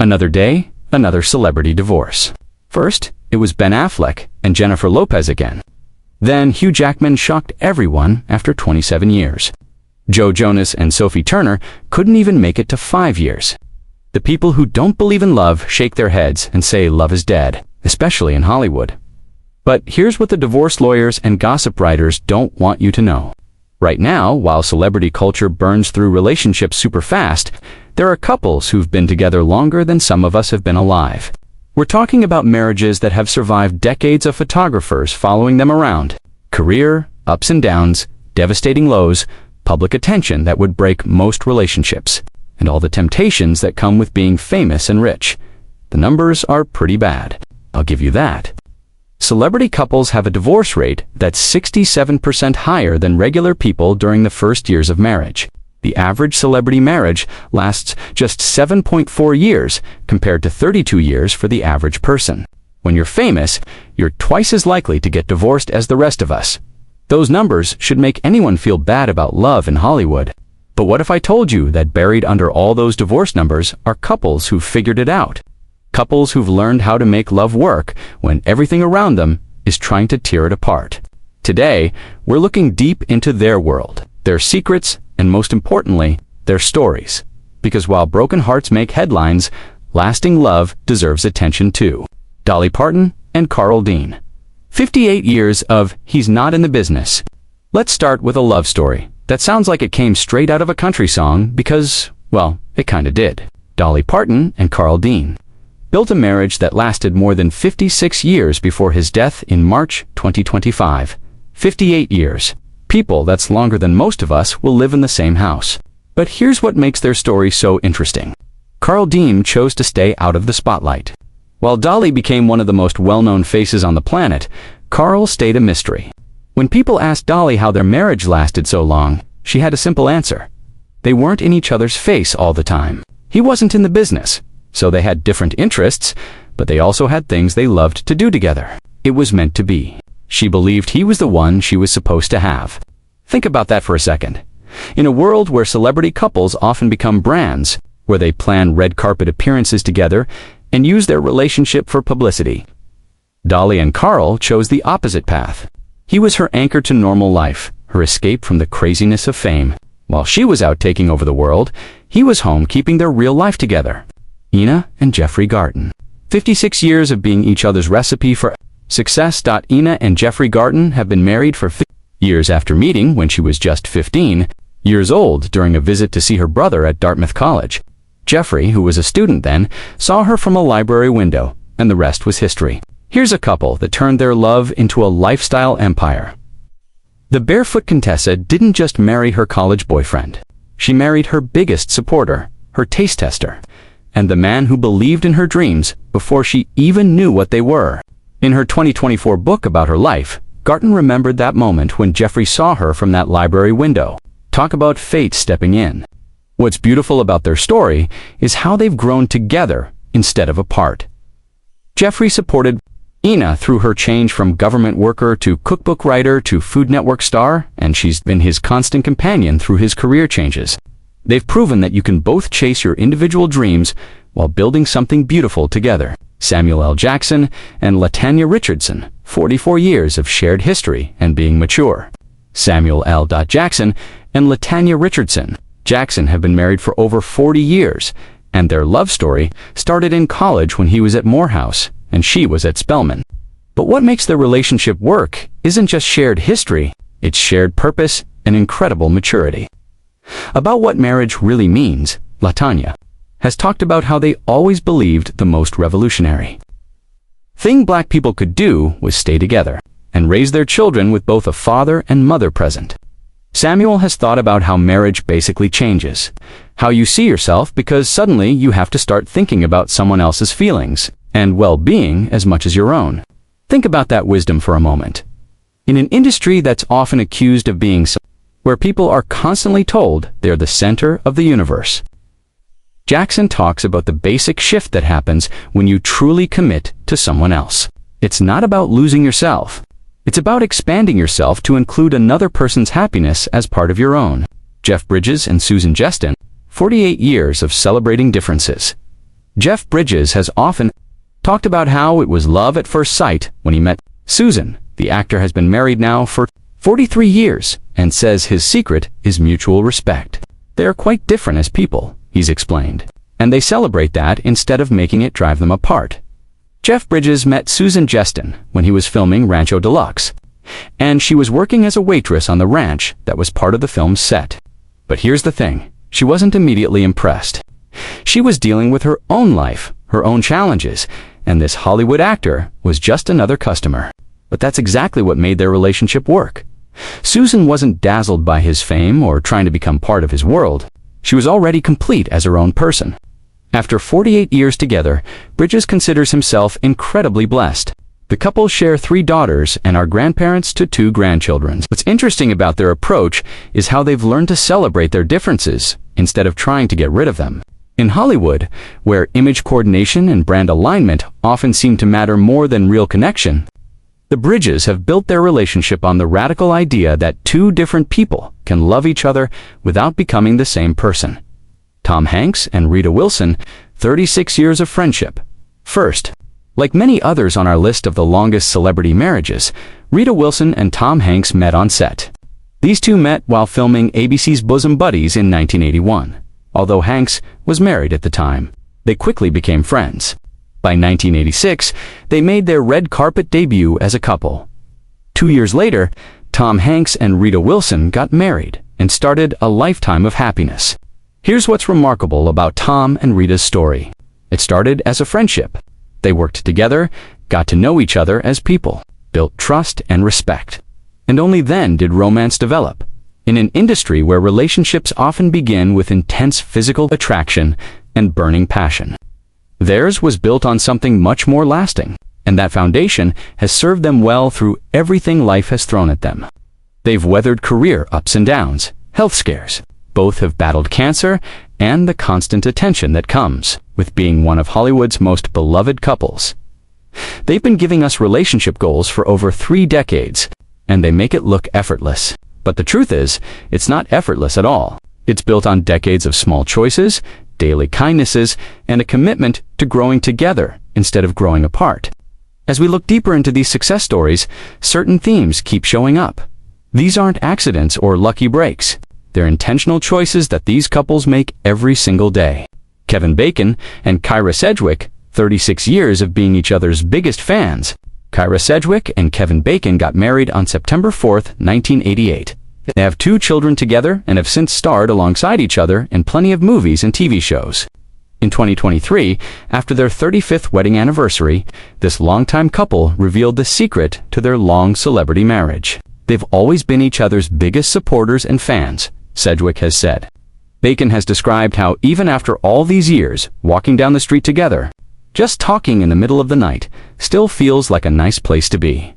Another day, another celebrity divorce. First, it was Ben Affleck and Jennifer Lopez again. Then Hugh Jackman shocked everyone after 27 years. Joe Jonas and Sophie Turner couldn't even make it to 5 years. The people who don't believe in love shake their heads and say love is dead, especially in Hollywood. But here's what the divorce lawyers and gossip writers don't want you to know. Right now, while celebrity culture burns through relationships super fast, there are couples who've been together longer than some of us have been alive. We're talking about marriages that have survived decades of photographers following them around. Career, ups and downs, devastating lows, public attention that would break most relationships, and all the temptations that come with being famous and rich. The numbers are pretty bad, I'll give you that. Celebrity couples have a divorce rate that's 67% higher than regular people during the first years of marriage. The average celebrity marriage lasts just 7.4 years compared to 32 years for the average person. When you're famous, you're twice as likely to get divorced as the rest of us. Those numbers should make anyone feel bad about love in Hollywood. But what if I told you that buried under all those divorce numbers are couples who've figured it out? Couples who've learned how to make love work when everything around them is trying to tear it apart. Today, we're looking deep into their world, their secrets, and most importantly, their stories. Because while broken hearts make headlines, lasting love deserves attention too. Dolly Parton and Carl Dean. 58 years of He's Not in the Business. Let's start with a love story that sounds like it came straight out of a country song because, well, it kinda did. Dolly Parton and Carl Dean built a marriage that lasted more than 56 years before his death in March 2025. 58 years. People that's longer than most of us will live in the same house. But here's what makes their story so interesting. Carl Dean chose to stay out of the spotlight. While Dolly became one of the most well-known faces on the planet, Carl stayed a mystery. When people asked Dolly how their marriage lasted so long, she had a simple answer. They weren't in each other's face all the time. He wasn't in the business, so they had different interests, but they also had things they loved to do together. It was meant to be. She believed he was the one she was supposed to have. Think about that for a second. In a world where celebrity couples often become brands, where they plan red carpet appearances together and use their relationship for publicity, Dolly and Carl chose the opposite path. He was her anchor to normal life, her escape from the craziness of fame. While she was out taking over the world, he was home keeping their real life together. Ina and Jeffrey Garten. 56 years of being each other's recipe for success. Ina and Jeffrey Garten have been married for 50 years after meeting when she was just 15 years old during a visit to see her brother at Dartmouth College. Jeffrey, who was a student then, saw her from a library window, and the rest was history. Here's a couple that turned their love into a lifestyle empire. The barefoot Contessa didn't just marry her college boyfriend. She married her biggest supporter, her taste tester, and the man who believed in her dreams before she even knew what they were. In her 2024 book about her life, Garten remembered that moment when Jeffrey saw her from that library window. Talk about fate stepping in. What's beautiful about their story is how they've grown together instead of apart. Jeffrey supported Ina through her change from government worker to cookbook writer to Food Network star, and she's been his constant companion through his career changes. They've proven that you can both chase your individual dreams while building something beautiful together. Samuel L. Jackson and LaTanya Richardson, 44 years of shared history and being mature. Samuel L. Jackson and LaTanya Richardson. Jackson have been married for over 40 years, and their love story started in college when he was at Morehouse and she was at Spelman. But what makes their relationship work isn't just shared history, it's shared purpose and incredible maturity. About what marriage really means, LaTanya has talked about how they always believed the most revolutionary thing Black people could do was stay together and raise their children with both a father and mother present. Samuel has thought about how marriage basically changes, how you see yourself because suddenly you have to start thinking about someone else's feelings and well-being as much as your own. Think about that wisdom for a moment. In an industry that's often accused of being where people are constantly told they're the center of the universe, Jackson talks about the basic shift that happens when you truly commit to someone else. It's not about losing yourself. It's about expanding yourself to include another person's happiness as part of your own. Jeff Bridges and Susan Jeston, 48 years of celebrating differences. Jeff Bridges has often talked about how it was love at first sight when he met Susan. The actor has been married now for 43 years and says his secret is mutual respect. They are quite different as people, he's explained, and they celebrate that instead of making it drive them apart. Jeff Bridges met Susan Jeston when he was filming Rancho Deluxe, and she was working as a waitress on the ranch that was part of the film's set. But here's the thing, she wasn't immediately impressed. She was dealing with her own life, her own challenges, and this Hollywood actor was just another customer. But that's exactly what made their relationship work. Susan wasn't dazzled by his fame or trying to become part of his world. She was already complete as her own person. After 48 years together, Bridges considers himself incredibly blessed. The couple share 3 daughters and are grandparents to 2 grandchildren. What's interesting about their approach is how they've learned to celebrate their differences instead of trying to get rid of them. In Hollywood, where image coordination and brand alignment often seem to matter more than real connection, the Bridges have built their relationship on the radical idea that 2 different people can love each other without becoming the same person. Tom Hanks and Rita Wilson, 36 years of friendship. First, like many others on our list of the longest celebrity marriages, Rita Wilson and Tom Hanks met on set. These two met while filming ABC's Bosom Buddies in 1981. Although Hanks was married at the time, they quickly became friends. By 1986, they made their red carpet debut as a couple. 2 years later, Tom Hanks and Rita Wilson got married and started a lifetime of happiness. Here's what's remarkable about Tom and Rita's story. It started as a friendship. They worked together, got to know each other as people, built trust and respect. And only then did romance develop. In an industry where relationships often begin with intense physical attraction and burning passion, theirs was built on something much more lasting, and that foundation has served them well through everything life has thrown at them. They've weathered career ups and downs, health scares. Both have battled cancer and the constant attention that comes with being one of Hollywood's most beloved couples. They've been giving us relationship goals for over 3 decades, and they make it look effortless. But the truth is, it's not effortless at all. It's built on decades of small choices, daily kindnesses, and a commitment to growing together instead of growing apart. As we look deeper into these success stories, certain themes keep showing up. These aren't accidents or lucky breaks. They're intentional choices that these couples make every single day. Kevin Bacon and Kyra Sedgwick, 36 years of being each other's biggest fans. Kyra Sedgwick and Kevin Bacon got married on September 4th, 1988. They have 2 children together and have since starred alongside each other in plenty of movies and TV shows. In 2023, after their 35th wedding anniversary, this longtime couple revealed the secret to their long celebrity marriage. They've always been each other's biggest supporters and fans, Sedgwick has said. Bacon has described how even after all these years, walking down the street together, just talking in the middle of the night, still feels like a nice place to be.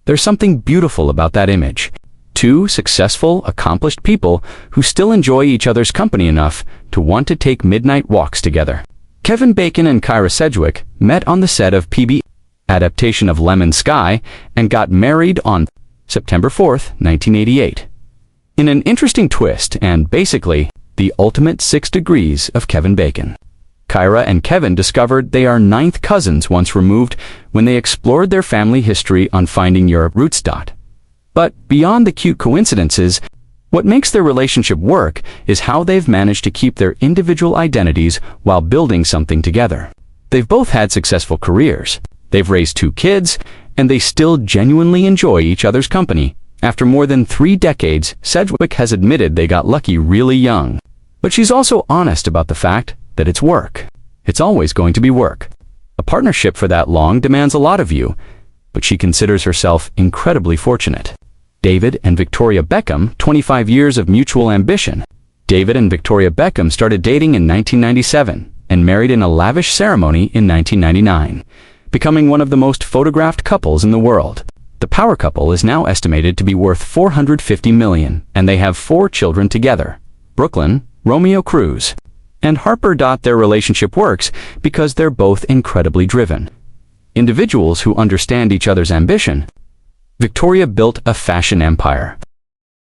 There's something beautiful about that image. 2 successful, accomplished people who still enjoy each other's company enough to want to take midnight walks together. Kevin Bacon and Kyra Sedgwick met on the set of PBS adaptation of Lemon Sky and got married on September 4th, 1988. In an interesting twist and basically the ultimate 6 degrees of Kevin Bacon. Kyra and Kevin discovered they are 9th cousins once removed when they explored their family history on Finding Your Roots. But beyond the cute coincidences, what makes their relationship work is how they've managed to keep their individual identities while building something together. They've both had successful careers. They've raised 2 kids, and they still genuinely enjoy each other's company. After more than 3 decades, Sedgwick has admitted they got lucky really young. But she's also honest about the fact that it's work. It's always going to be work. A partnership for that long demands a lot of you, but she considers herself incredibly fortunate. David and Victoria Beckham, 25 years of mutual ambition. David and Victoria Beckham started dating in 1997 and married in a lavish ceremony in 1999, becoming one of the most photographed couples in the world. The power couple is now estimated to be worth $450 million, and they have 4 children together: Brooklyn, Romeo Cruz, and Harper. Their relationship works because they're both incredibly driven individuals who understand each other's ambition. Victoria built a fashion empire.